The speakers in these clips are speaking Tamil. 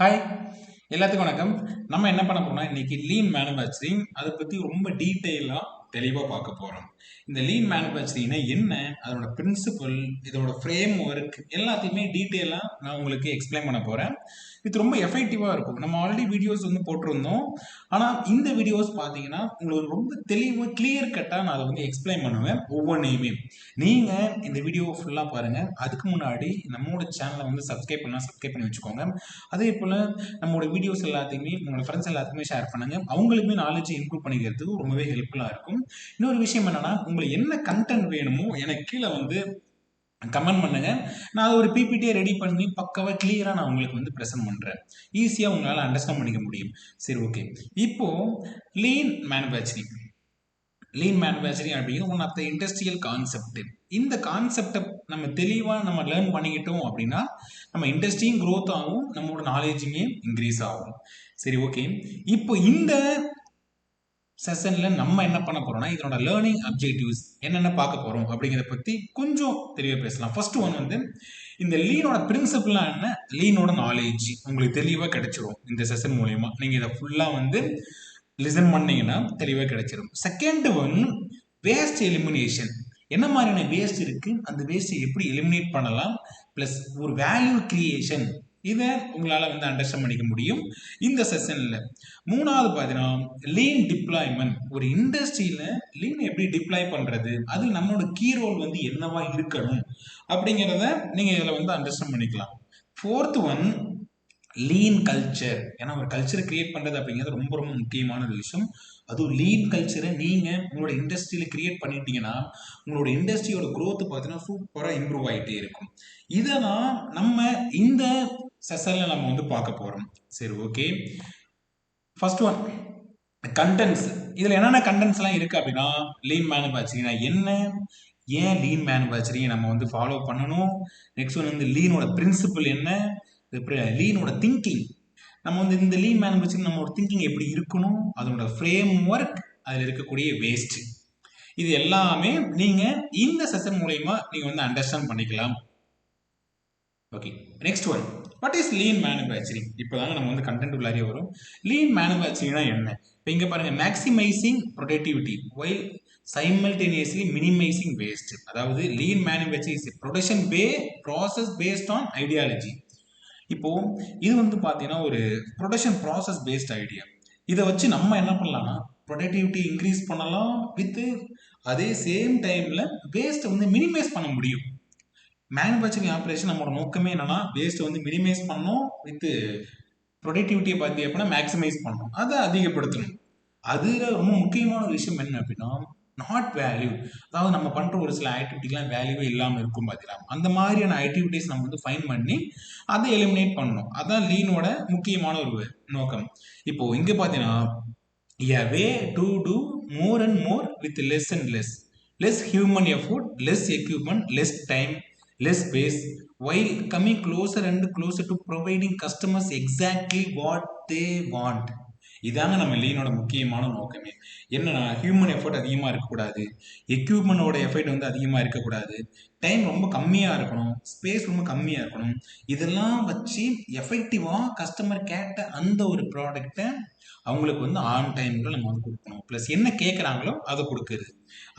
ஹாய் எல்லாத்துக்கும் வணக்கம். நம்ம என்ன பண்ண போறோம்னா இன்னைக்கு லீன் மேனுஃபேக்சரிங் அதை பத்தி ரொம்ப டீட்டெயிலா தெளிவா பார்க்க போறோம். இந்த லீன் மேனுஃபேக்சரிங்னா என்ன, அதோட பிரின்சிபல், இதோட ஃப்ரேம் ஒர்க் எல்லாத்தையுமே டீட்டெயிலா நான் உங்களுக்கு எக்ஸ்பிளைன் பண்ண போறேன். இது ரொம்ப எஃபெக்டிவா இருக்கும். நம்ம ஆல்ரெடி வீடியோஸ் போட்டிருந்தோம். ஆனா இந்த வீடியோஸ் பாத்தீங்கன்னா உங்களுக்கு ரொம்ப தெளிவா கிளியர் கட்டா நான் அதை எக்ஸ்பிளைன் பண்ணுவேன் ஒவ்வொன்றையுமே. நீங்க இந்த வீடியோ ஃபுல்லா பாருங்க. அதுக்கு முன்னாடி நம்மளோட சேனலை சப்ஸ்கிரைப் பண்ணி வச்சுக்கோங்க. அதே போல நம்மளோட வீடியோஸ் எல்லாத்தையுமே உங்களோட ஃப்ரெண்ட்ஸ் எல்லாத்துக்குமே ஷேர் பண்ணுங்க. அவங்களுக்குமே நாலேஜ் இம்ப்ரூவ் பண்ணிக்கிறதுக்கு ரொம்பவே ஹெல்ப்ஃபுல்லா இருக்கும். இன்னொரு விஷயம் என்னன்னா, உங்களுக்கு என்ன கண்டென்ட் வேணுமோ எனக்கு கீழே கமெண்ட் பண்ணுங்க. நான் அதை ஒரு பிபிடியை ரெடி பண்ணி பக்காவா கிளியரா நான் உங்களுக்கு ப்ரெசென்ட் பண்றேன். ஈஸியா உங்களால அண்டர்ஸ்டாண்ட் பண்ணிக்க முடியும். சரி, ஓகே. இப்போ லீன் மேனுஃபேக்சரிங் அப்படிங்கிறது one of the industrial concept. இந்த கான்செப்டை நம்ம தெளிவா நம்ம லேர்ன் பண்ணிக்கிட்டோம் அப்படின்னா நம்ம இண்டஸ்ட்ரியும் க்ரோத் ஆகும், நம்மளோட நாலேஜுமே இன்க்ரீஸ் ஆகும். சரி, ஓகே. இப்போ இந்த செஷன்ல நம்ம என்ன பண்ண போறோம்னா இதனோட லேர்னிங் அப்ஜெக்டிவ்ஸ் என்னென்ன பார்க்க போறோம் அப்படிங்கிறத பத்தி கொஞ்சம் தெளிவாக பேசலாம். ஃபர்ஸ்ட் ஒன் இந்த லீனோட பிரின்சிபல்லாம் என்ன, லீனோட நாலேஜ் உங்களுக்கு தெளிவாக கிடைச்சிரும். இந்த செஷன் மூலயமா நீங்க இதை ஃபுல்லா லிசன் பண்ணீங்கன்னா தெளிவாக கிடைச்சிரும். Second one, waste elimination. என்ன மாதிரியான வேஸ்ட் இருக்கு, அந்த வேஸ்ட் எப்படி எலிமினேட் பண்ணலாம், பிளஸ் ஒரு வேல்யூ கிரியேஷன், இதை உங்களால அண்டர்ஸ்டாண்ட் பண்ணிக்க முடியும் இந்த செஷன்ல. மூணாவது பார்த்தீங்கன்னா லீன் டிப்ளாய்மெண்ட். ஒரு இண்டஸ்ட்ரியில லீன் எப்படி டிப்ளாய் பண்றது, அது நம்மளோட கீ ரோல் என்னவா இருக்கணும் அப்படிங்கிறத நீங்க இதுல அண்டர்ஸ்டாண்ட் பண்ணிக்கலாம். Fourth one, lean culture. ஏன்னா ஒரு கல்ச்சரை கிரியேட் பண்றது அப்படிங்கிறது ரொம்ப ரொம்ப முக்கியமான ஒரு விஷயம். அதுவும் லீன் கல்ச்சரை நீங்க உங்களோட இண்டஸ்ட்ரியில கிரியேட் பண்ணிட்டீங்கன்னா உங்களோட இண்டஸ்ட்ரியோட க்ரோத் பார்த்தீங்கன்னா சூப்பரா இம்ப்ரூவ் ஆகிட்டே இருக்கும். இதெல்லாம் நம்ம இந்த செஷன்ல நம்ம பார்க்க போறோம். சரி, ஓகே. First one, contents. இதுல என்னென்ன கண்டென்ட்ஸ் எல்லாம் இருக்கு அப்படின்னா, லீன் மேனுஃபேக்சரிங் என்ன, ஏன் லீன் மேனுஃபேக்சரிங் நம்ம ஃபாலோ பண்ணணும், நெக்ஸ்ட் ஒன் லீனோட பிரின்சிபல் என்ன, லீனோட திங்கிங். நம்ம இந்த லீன் மேனுஃபேக்சரிங் நம்மளோட திங்கிங் எப்படி இருக்கணும், அதோட ஃப்ரேம் ஒர்க், அதில் இருக்கக்கூடிய வேஸ்ட், இது எல்லாமே நீங்க இந்த செஷன் மூலயமா நீங்க அண்டர்ஸ்டாண்ட் பண்ணிக்கலாம். Okay, next one, what is lean manufacturing. இப்போதாங்க நம்ம கண்டென்ட் உள்ளாரியே வரும். லீன் மேனுஃபேக்சரிங்னா என்ன? இப்போ இங்க பாருங்க, maximising productivity while simultaneously minimising waste. அதாவது lean manufacturing is production process based on ideology. இப்போ இது பாத்தீங்கன்னா ஒரு ப்ரொடக்ஷன் ப்ராசஸ் பேஸ்ட் ஐடியா. இதை வச்சு நம்ம என்ன பண்ணலாம்னா ப்ரொடக்டிவிட்டி இன்க்ரீஸ் பண்ணலாம், வித் அதே சேம் டைம்ல வேஸ்ட் மினிமைஸ் பண்ண முடியும். மேனுஃபேக்சரிங் ஆப்ரேஷன் நம்மளோட நோக்கமே என்னன்னா வேஸ்ட் மினிமைஸ் பண்ணணும், வித் ப்ரொடக்டிவிட்டியை பார்த்தி அப்படின்னா மேக்ஸிமைஸ் பண்ணணும், அதை அதிகப்படுத்தணும். அதுல ரொம்ப முக்கியமான ஒரு விஷயம் என்ன அப்படின்னா நாட் வேல்யூ. அதாவது நம்ம பண்ற ஒரு சில ஆக்டிவிட்டிலாம் வேல்யூவே இல்லாமல் இருக்கும் பார்த்தீங்களா, அந்த மாதிரியான ஆக்டிவிட்டிஸ் நம்ம ஃபைன் பண்ணி அதை எலிமினேட் பண்ணணும். அதான் லீனோட முக்கியமான ஒரு நோக்கம். இப்போ இங்க பார்த்தீங்கன்னா a way to do more and more with less and less human effort, less equipment, less time, less space, while coming closer and closer to providing customers exactly what they want. இதாங்க நம்ம லீனோட முக்கியமான நோக்கமே. என்னன்னா ஹியூமன் எஃபர்ட் அதிகமாக இருக்கக்கூடாது, எக்யூப்மெண்டோட எஃபர்ட் அதிகமாக இருக்கக்கூடாது, டைம் ரொம்ப கம்மியாக இருக்கணும், ஸ்பேஸ் ரொம்ப கம்மியாக இருக்கணும். இதெல்லாம் வச்சு எஃபெக்டிவாக கஸ்டமர் கேட்ட அந்த ஒரு ப்ராடக்டை அவங்களுக்கு ஆன் டைம்ல நம்ம கொடுக்கணும். ப்ளஸ் என்ன கேட்குறாங்களோ அதை கொடுக்குறது.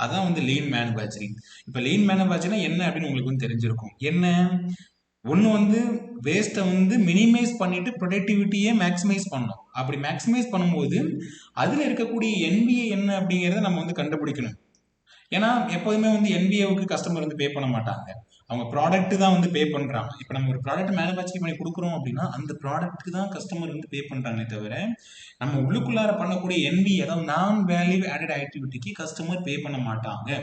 அதான் லீன் மேனுஃபேக்சரிங். இப்போ லீன் மேனுஃபேக்சரிங் என்ன அப்படின்னு உங்களுக்கு தெரிஞ்சிருக்கும். என்ன ஒன்று வேஸ்ட்டை மினிமைஸ் பண்ணிட்டு ப்ரொடக்டிவிட்டியை மேக்ஸிமைஸ் பண்ணணும். அப்படி மேக்ஸிமைஸ் பண்ணும்போது அதில் இருக்கக்கூடிய என்பிஏ என்ன அப்படிங்கிறத நம்ம கண்டுபிடிக்கணும். ஏன்னா எப்போதுமே என்பிஏவுக்கு கஸ்டமர் பே பண்ண மாட்டாங்க, அவங்க ப்ராடக்ட் தான் பே பண்ணுறாங்க. இப்போ நம்ம ஒரு ப்ராடக்ட் மேனுஃபேக்சரிங் பண்ணி கொடுக்குறோம் அப்படின்னா அந்த ப்ராடக்ட்டுக்கு தான் கஸ்டமர் பே பண்ணுறாங்களே தவிர நம்ம உள்ளுக்குள்ளார பண்ணக்கூடிய என்பிஏ, அதாவது நான் வேல்யூ ஆடட் ஆக்டிவிட்டிக்கு கஸ்டமர் பே பண்ண மாட்டாங்க.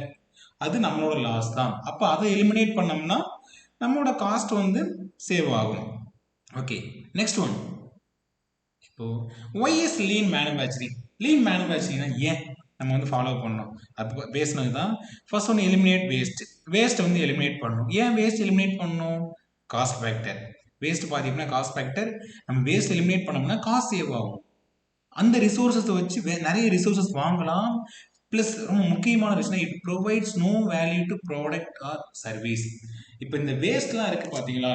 அது நம்மளோட லாஸ் தான். அப்போ அதை எலிமினேட் பண்ணோம்னா நம்மளோட காஸ்ட் சேவ் ஆகும். Okay, next one. இப்போ why is lean manufacturing. Lean மேனுஃபேக்சரிங்னா ஏன் நம்ம ஃபாலோ பண்ணணும் அது பேசினது தான். ஃபர்ஸ்ட் ஒன்று எலிமினேட் வேஸ்ட். வேஸ்ட் எலிமினேட் பண்ணணும். ஏன் வேஸ்ட் எலிமினேட் பண்ணணும்? Cost factor. வேஸ்ட் பார்த்தீங்கன்னா காஸ்ட் ஃபேக்டர். நம்ம வேஸ்ட் எலிமினேட் பண்ணோம்னா காஸ்ட் சேவ் ஆகும். அந்த ரிசோர்ஸை வச்சு நிறைய ரிசோர்ஸஸ் வாங்கலாம். ப்ளஸ் ரொம்ப முக்கியமான விஷயம், it provides no value to product or service. இப்போ இந்த வேஸ்ட்லாம் இருக்குது பார்த்தீங்களா,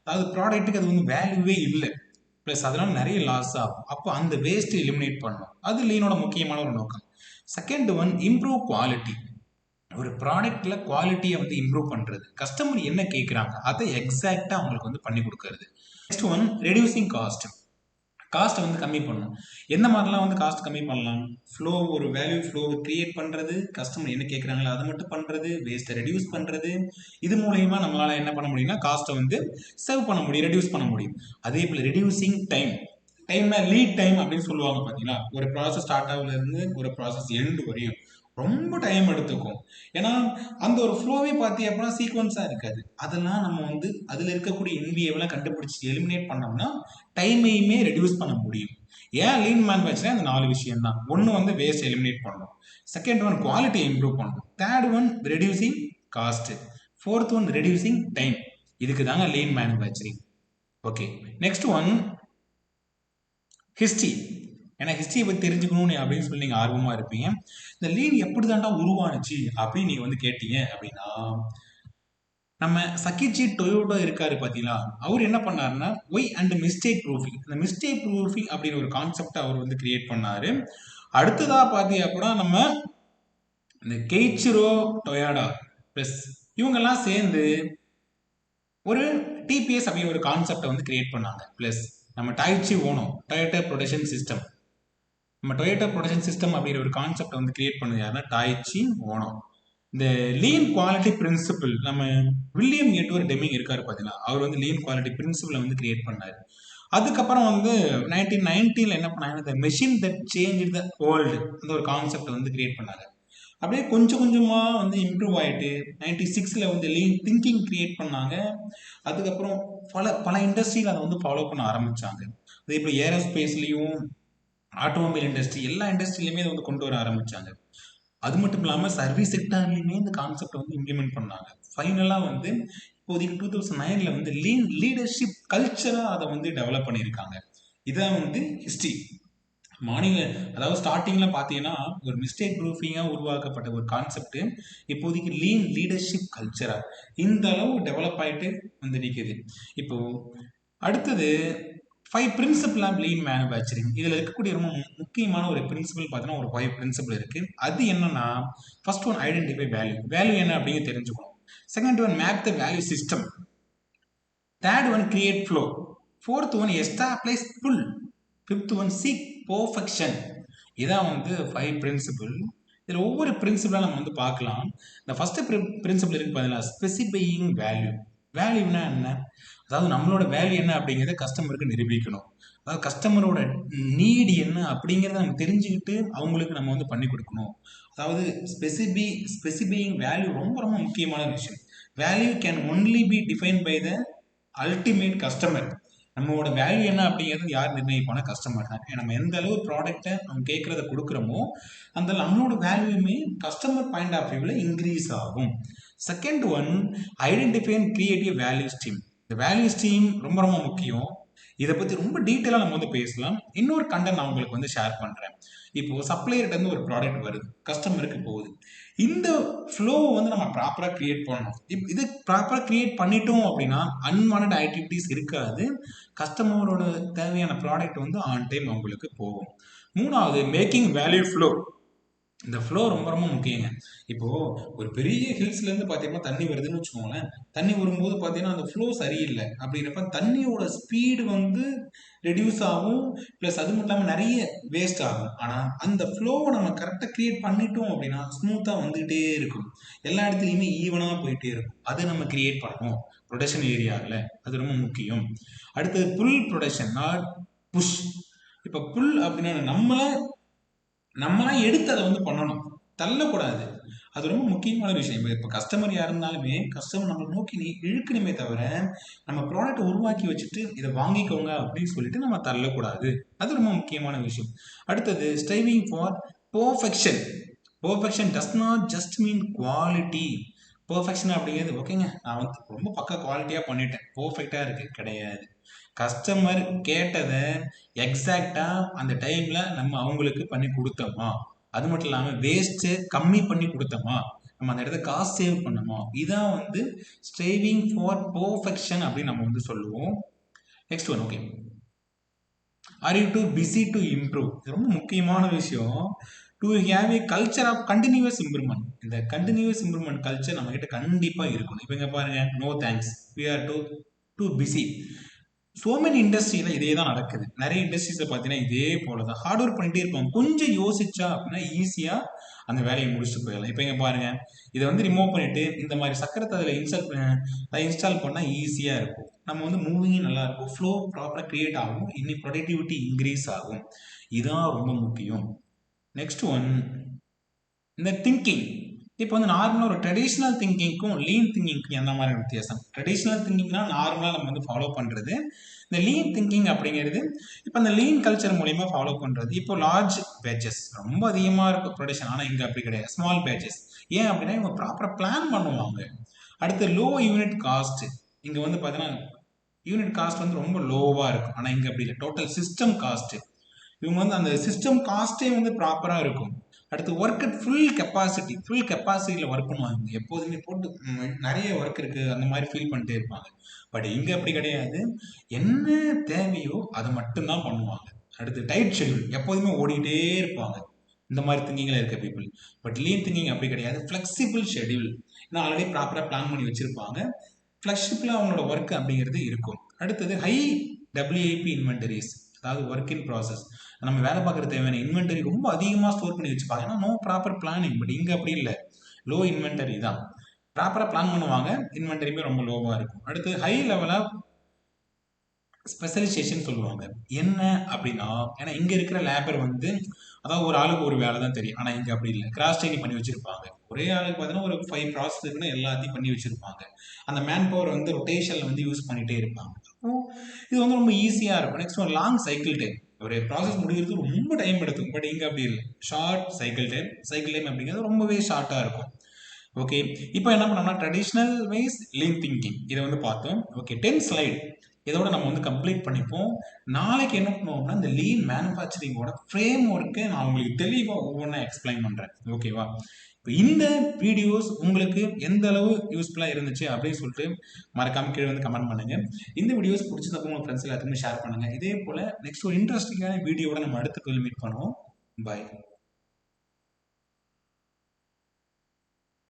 அதாவது ப்ராடக்ட்டுக்கு அது வேல்யூவே இல்லை. ப்ளஸ் அதனால நிறைய லாஸ் ஆகும். அப்போ அந்த வேஸ்ட் எலிமினேட் பண்ணணும். அது லீனோட முக்கியமான ஒரு நோக்கம். Second one, improve quality. ஒரு ப்ராடக்ட்ல குவாலிட்டியை வந்து இம்ப்ரூவ் பண்றது, கஸ்டமர் என்ன கேட்குறாங்க அதை எக்ஸாக்டா அவங்களுக்கு வந்து பண்ணி கொடுக்கறது. Next one, reducing cost. காஸ்ட்டை வந்து கம்மி பண்ணணும். எந்த மாதிரிலாம் வந்து காஸ்ட் கம்மி பண்ணலாம்? ஃப்ளோ, ஒரு வேல்யூ ஃப்ளோவை கிரியேட் பண்ணுறது, கஸ்டமர் என்ன கேட்குறாங்களோ அதை மட்டும் பண்ணுறது, வேஸ்ட்டை ரெடியூஸ் பண்ணுறது. இது மூலயமா நம்மளால் என்ன பண்ண முடியும்னா காஸ்ட்டை வந்து சேவ் பண்ண முடியும், ரெடியூஸ் பண்ண முடியும். அதே போல் ரெடியூசிங் டைம். டைம்னா லீட் டைம் அப்படின்னு சொல்லுவாங்க பார்த்தீங்களா? ஒரு ப்ராசஸ் ஸ்டார்ட் ஆகுலேருந்து ஒரு ப்ராசஸ் எண்டு வரையும் ரொம்ப டைம் எடுத்துக்கும். ஏன்னா அந்த ஒரு ஃப்ளோவே பார்த்தி அப்படின்னா சீக்வன்ஸாக இருக்காது. அதெல்லாம் நம்ம வந்து அதில் இருக்கக்கூடிய என்பிஏவெல்லாம் கண்டுபிடிச்சி எலிமினேட் பண்ணோம்னா டைமையுமே ரெடியூஸ் பண்ண முடியும். ஏன் லீன் மேனுஃபேக்சரிங் அந்த 4 விஷயம் தான். ஒன்று வந்து வேஸ்ட் எலிமினேட் பண்ணணும், செகண்ட் ஒன் குவாலிட்டி இம்ப்ரூவ் பண்ணணும், third one reducing cost, fourth one reducing time. இதுக்கு தாங்க lean manufacturing. Okay, next one history. ஏன்னா ஹிஸ்ட்ரியை பற்றி தெரிஞ்சுக்கணும்னு அப்படின்னு சொல்லி நீங்கள் ஆர்வமாக இருப்பீங்க. இந்த லீன் எப்படி தாண்டா உருவானுச்சு அப்படின்னு நீங்கள் வந்து கேட்டீங்க அப்படின்னா, நம்ம சகிச்சி டொயோட்டோ இருக்காரு பார்த்தீங்களா, அவர் என்ன பண்ணாருன்னா ஒய் அண்ட் மிஸ்டேக் ப்ரூஃபிங், இந்த மிஸ்டேக் ப்ரூஃபிங் அப்படின்னு ஒரு கான்செப்டை அவர் வந்து கிரியேட் பண்ணாரு. அடுத்ததாக பார்த்தீங்க அப்படின்னா நம்ம இந்த கெய்ச்சிரோ டொயோடா ப்ளஸ் இவங்கெல்லாம் சேர்ந்து ஒரு டிபிஎஸ் அப்படின்னு ஒரு கான்செப்டை வந்து கிரியேட் பண்ணாங்க. ப்ளஸ் நம்ம டாய்ச்சி ஓனோ, டொயோட்டா ப்ரொடக்ஷன் சிஸ்டம், நம்ம டொயோட்டா ப்ரொடக்ஷன் சிஸ்டம் அப்படிங்கிற ஒரு கான்செப்டை வந்து கிரியேட் பண்ணது யாருன்னா டாய்ச்சி ஓனோ. இந்த லீன் குவாலிட்டி பிரின்சிபிள், நம்ம வில்லியம் எட்வர்ட் டெமிங் இருக்காரு பார்த்தீங்கன்னா, அவர் வந்து லீன் குவாலிட்டி பிரின்சிபிளை வந்து கிரியேட் பண்ணாரு. அதுக்கப்புறம் வந்து 1990 என்ன பண்ணாங்க, இந்த machine that change the world அந்த ஒரு கான்செப்டை வந்து கிரியேட் பண்ணாங்க. அப்படியே கொஞ்சம் கொஞ்சமாக வந்து இம்ப்ரூவ் ஆகிட்டு 96 வந்து லீன் திங்கிங் கிரியேட் பண்ணாங்க. அதுக்கப்புறம் பல பல இண்டஸ்ட்ரியில் அதை வந்து ஃபாலோ பண்ண ஆரம்பித்தாங்க. அதே இப்போ ஏரோஸ்பேஸ்லேயும் ஆட்டோமொபைல் இண்டஸ்ட்ரி எல்லா இண்டஸ்ட்ரியிலுமே இதை வந்து கொண்டு வர ஆரம்பித்தாங்க. அது மட்டும் இல்லாமல் சர்வீஸ் செக்டார்லையுமே இந்த கான்செப்டை வந்து இம்ப்ளிமெண்ட் பண்ணாங்க. ஃபைனலாக வந்து இப்போதைக்கு 2009 வந்து லீன் லீடர்ஷிப் கல்ச்சராக அதை வந்து டெவலப் பண்ணியிருக்காங்க. இதான் வந்து ஹிஸ்ட்ரி. மார்னிங், அதாவது ஸ்டார்டிங்கில் பார்த்தீங்கன்னா ஒரு மிஸ்டேக் ப்ரூஃபிங்காக உருவாக்கப்பட்ட ஒரு கான்செப்ட் இப்போதைக்கு லீன் லீடர்ஷிப் கல்ச்சராக இந்த அளவு டெவலப் ஆகிட்டு வந்து நிற்குது. இப்போது அடுத்தது 5 பிரின்சிபிள் ஆஃப் லீன் மேனுஃபேக்சரிங். இதில் இருக்கக்கூடிய ரொம்ப முக்கியமான ஒரு பிரின்சிபிள் பார்த்தீங்கன்னா ஒரு 5 பிரின்சிபிள் இருக்குது. அது என்னன்னா, first one identify value. Value என்ன அப்படின்னு தெரிஞ்சுக்கணும். Second one map the value system. Third one create flow. Fourth one establish pull. Fifth one seek perfection. இதான் வந்து 5 பிரின்சிபிள். இதில் ஒவ்வொரு பிரின்சிபிளாக நம்ம வந்து பார்க்கலாம். இந்த ஃபர்ஸ்ட் பிரின்சிபிள் இருக்கு பார்த்தீங்கன்னா, ஸ்பெசிஃபையிங் வேல்யூ. வேல்யூனா என்ன? அதாவது நம்மளோட வேல்யூ என்ன அப்படிங்கிறத கஸ்டமருக்கு நிரூபிக்கணும். அதாவது கஸ்டமரோட நீடு என்ன அப்படிங்கிறத நம்ம தெரிஞ்சுக்கிட்டு அவங்களுக்கு நம்ம வந்து பண்ணி கொடுக்கணும். அதாவது ஸ்பெசிஃபையிங் வேல்யூ ரொம்ப ரொம்ப முக்கியமான விஷயம். Value can only be define by the ultimate customer. நம்மளோட வேல்யூ என்ன அப்படிங்கிறது யார் நிர்ணயிப்பான? கஸ்டமர் தான். நம்ம எந்த அளவு ப்ராடக்டை நம்ம கேட்குறத கொடுக்குறோமோ அந்த நம்மளோட வேல்யூமே கஸ்டமர் பாயிண்ட் ஆஃப் வியூவில் இன்க்ரீஸ் ஆகும். Second one identify and creative value stream. இந்த வேல்யூ ஸ்ட்ரீம் ரொம்ப ரொம்ப முக்கியம். இதை பற்றி ரொம்ப டீட்டெயிலாக நம்ம வந்து பேசலாம். இன்னொரு கண்டென்ட் நான் உங்களுக்கு வந்து ஷேர் பண்ணுறேன். இப்போது சப்ளையர்கிட்ட ஒரு ப்ராடக்ட் வருது, கஸ்டமருக்கு போகுது. இந்த ஃப்ளோவை வந்து நம்ம ப்ராப்பராக கிரியேட் பண்ணணும். இது ப்ராப்பராக கிரியேட் பண்ணிட்டோம் அப்படின்னா அன்வான்ட் ஆக்டிவிட்டீஸ் இருக்காது. கஸ்டமரோட தேவையான ப்ராடக்ட் வந்து ஆன் டைம் அவங்களுக்கு போகும். மூணாவது மேக்கிங் வேல்யூ ஃப்ளோ. இந்த ஃப்ளோ ரொம்ப ரொம்ப முக்கியங்க. இப்போது ஒரு பெரிய ஹில்ஸ்லேருந்து பார்த்தீங்கன்னா தண்ணி வருதுன்னு வச்சுக்கோங்களேன். தண்ணி வரும்போது பார்த்தீங்கன்னா அந்த ஃப்ளோ சரியில்லை அப்படிங்கிறப்ப தண்ணியோட ஸ்பீடு வந்து ரெடியூஸ் ஆகும். ப்ளஸ் அது மட்டும் இல்லாமல் நிறைய வேஸ்ட் ஆகும். ஆனால் அந்த ஃப்ளோவை நம்ம கரெக்டாக கிரியேட் பண்ணிட்டோம் அப்படின்னா ஸ்மூத்தாக வந்துகிட்டே இருக்கும். எல்லா இடத்துலையுமே ஈவனாக போயிட்டே இருக்கும். அதை நம்ம கிரியேட் பண்ணணும் ப்ரொடக்ஷன் ஏரியாவில். அது ரொம்ப முக்கியம். அடுத்தது புல் ப்ரொடக்ஷன், நாட் புஷ். இப்போ புல் அப்படின்னா நம்மளாம் எடுத்து அதை வந்து பண்ணணும், தள்ளக்கூடாது. அது ரொம்ப முக்கியமான விஷயம். இப்போ கஸ்டமர் யார் இருந்தாலுமே கஸ்டமர் நம்மளை நோக்கி இழுக்கணுமே தவிர நம்ம ப்ராடக்ட்டை உருவாக்கி வச்சுட்டு இதை வாங்கிக்கோங்க அப்படின்னு சொல்லிட்டு நம்ம தள்ளக்கூடாது. அது ரொம்ப முக்கியமான விஷயம். அடுத்தது striving for perfection. Perfection does not just mean quality. Perfection அப்படிங்கிறது ஓகேங்க நான் வந்து ரொம்ப பக்கா குவாலிட்டியாக பண்ணிட்டேன், பெர்ஃபெக்டாக இருக்குது, கிடையாது. கஸ்டமர் கேட்டதை எக்ஸாக்டாக அந்த டைமில் நம்ம அவங்களுக்கு பண்ணி கொடுத்தோமா, அது மட்டும் இல்லாமல் வேஸ்ட்டு கம்மி பண்ணி கொடுத்தோமா, நம்ம அந்த இடத்த காசு சேவ் பண்ணோமா, இதான் வந்து ஸ்ட்ரைவிங் ஃபார் பெர்ஃபெக்ஷன் அப்படின்னு நம்ம வந்து சொல்லுவோம். Next one, okay, are you too busy to improve? இது ரொம்ப முக்கியமான விஷயம். To have a culture of continuous improvement. இந்த கண்டினியூஸ் இம்ப்ரூவ்மெண்ட் கல்ச்சர் நம்ம கிட்ட கண்டிப்பா இருக்கணும். இப்போ இங்க பாருங்க, no thanks, we are too busy. So many இண்டஸ்ட்ரியில இதே தான் நடக்குது. நிறைய இண்டஸ்ட்ரீஸ்ல பார்த்தீங்கன்னா இதே போல தான் ஹார்ட் ஒர்க் பண்ணிட்டே இருப்பாங்க. கொஞ்சம் யோசிச்சா அப்படின்னா ஈஸியா அந்த வேலையை முடிச்சுட்டு போயிடலாம். இப்போ இங்க பாருங்க, இதை வந்து ரிமூவ் பண்ணிட்டு இந்த மாதிரி சக்கரத்தை அதில் இன்ஸ்டால் பண்ணா ஈஸியா இருக்கும். நம்ம வந்து மூவிங் நல்லா இருக்கும், ஃப்ளோ ப்ராப்பரா கிரியேட் ஆகும், இன்னும் ப்ரொடக்டிவிட்டி இன்க்ரீஸ் ஆகும். இதான் ரொம்ப முக்கியம். நெக்ஸ்ட் ஒன், இந்த திங்கிங். இப்போ வந்து நார்மலாக ஒரு ட்ரெடிஷ்னல் திங்கிங்க்கும் லீன் திங்கிங்க்கும் எந்த மாதிரி வித்தியாசம்? ட்ரெடிஷ்னல் திங்கிங்னா நார்மலாக நம்ம வந்து ஃபாலோ பண்ணுறது. இந்த லீன் திங்கிங் அப்படிங்கிறது இப்போ அந்த லீன் கல்ச்சர் மூலியமா ஃபாலோ பண்ணுறது. இப்போ லார்ஜ் பேட்சஸ் ரொம்ப அதிகமாக இருக்கும் ப்ரொடக்ஷன், ஆனால் இங்கே அப்படி கிடையாது, ஸ்மால் பேட்சஸ். ஏன் அப்படின்னா இவங்க ப்ராப்பராக பிளான் பண்ணுவாங்க. அடுத்து லோ யூனிட் காஸ்ட். இங்கே வந்து பார்த்தீங்கன்னா யூனிட் காஸ்ட் வந்து ரொம்ப லோவாக இருக்கும், ஆனால் இங்கே அப்படி இல்லை, டோட்டல் சிஸ்டம் காஸ்ட். இவங்க வந்து அந்த சிஸ்டம் காஸ்டே வந்து ப்ராப்பராக இருக்கும். அடுத்து ஒர்க் அட் ஃபுல் கெப்பாசிட்டியில் ஒர்க் பண்ணுவாங்க. எப்போதுமே போட்டு நிறைய ஒர்க் இருக்கு அந்த மாதிரி ஃபீல் பண்ணிட்டே இருப்பாங்க. பட் இங்கே அப்படி கிடையாது, என்ன தேவையோ அதை மட்டும்தான் பண்ணுவாங்க. அடுத்து டைட் ஷெட்யூல், எப்போதுமே ஓடிக்கிட்டே இருப்பாங்க. இந்த மாதிரி திங்கிங்கில் இருக்க பீப்புள். பட் லீன் திங்கிங் அப்படி கிடையாது, ஃப்ளெக்சிபிள் ஷெட்யூல். ஏன்னா ஆல்ரெடி ப்ராப்பராக பிளான் பண்ணி வச்சிருப்பாங்க. ஃப்ளெக்சிபிளாக அவங்களோட ஒர்க் அப்படிங்கிறது இருக்கும். அடுத்தது ஹை டபிள்யூஐபி இன்வென்டரிஸ், அதாவது ஒர்க் இன் ப்ராசஸ். நம்ம வேலை பார்க்குற தேவையான இன்வென்டரி ரொம்ப அதிகமாக ஸ்டோர் பண்ணி வச்சுப்பாங்க. ஏன்னா நோ ப்ராப்பர் பிளானிங். பட் இங்கே அப்படி இல்லை, லோ இன்வென்டரி தான். ப்ராப்பராக பிளான் பண்ணுவாங்க, இன்வென்டரியுமே ரொம்ப லோவாக இருக்கும். அடுத்து ஹை லெவலாக ஸ்பெஷலைசேஷன் சொல்லுவாங்க. என்ன அப்படின்னா, ஏன்னா இங்கே இருக்கிற லேபர் வந்து அதாவது ஒரு ஆளுக்கு ஒரு வேலை தான் தெரியும், ஆனால் இங்கே அப்படி இல்லை, கிராஸ் ட்ரைனிங் பண்ணி வச்சிருப்பாங்க. ஒரே ஆளுக்கு பார்த்தீங்கன்னா ஒரு 5 ப்ராசஸ் இருக்குன்னு எல்லாத்தையும் பண்ணி வச்சிருப்பாங்க. அந்த மேன் பவர் வந்து ரொட்டேஷனில் வந்து யூஸ் பண்ணிட்டே இருப்பாங்க. அப்போ இது வந்து ரொம்ப ஈஸியாக இருக்கும். நெக்ஸ்ட் ஒரு லாங் சைக்கிள் டைம். ஒரு ப்ராசஸ் முடிகிறது ரொம்ப டைம் எடுக்கும். பட் இங்கே அப்படி இல்லை, ஷார்ட் சைக்கிள் டைம் அப்படிங்கிறது ரொம்பவே ஷார்ட்டாக இருக்கும். ஓகே, இப்போ என்ன பண்ணோம்னா ட்ரெடிஷ்னல் வைஸ் லீன் திங்கிங் இதை வந்து பார்த்தோம். ஓகே, 10 ஸ்லைட் இதோட நம்ம வந்து கம்ப்ளீட் பண்ணிப்போம். நாளைக்கு என்ன பண்ணுவோம்னா இந்த லீன் மேனுஃபேக்சரிங்கோட ஃப்ரேம் ஒர்க்கை நான் உங்களுக்கு தெளிவாக ஒவ்வொன்றா எக்ஸ்பிளைன் பண்ணுறேன். ஓகேவா? இப்போ இந்த வீடியோஸ் உங்களுக்கு எந்த அளவு யூஸ்ஃபுல்லாக இருந்துச்சு அப்படின்னு சொல்லிட்டு மறக்காம கீழே வந்து கமெண்ட் பண்ணுங்க. இந்த வீடியோஸ் பிடிச்சதப்போ உங்கள் ஃப்ரெண்ட்ஸ் எல்லாத்துக்குமே ஷேர் பண்ணுங்க. இதே போல் நெக்ஸ்ட் ஒரு இன்ட்ரெஸ்டிங்கான வீடியோட நம்ம அடுத்த மீட் பண்ணுவோம். பாய்.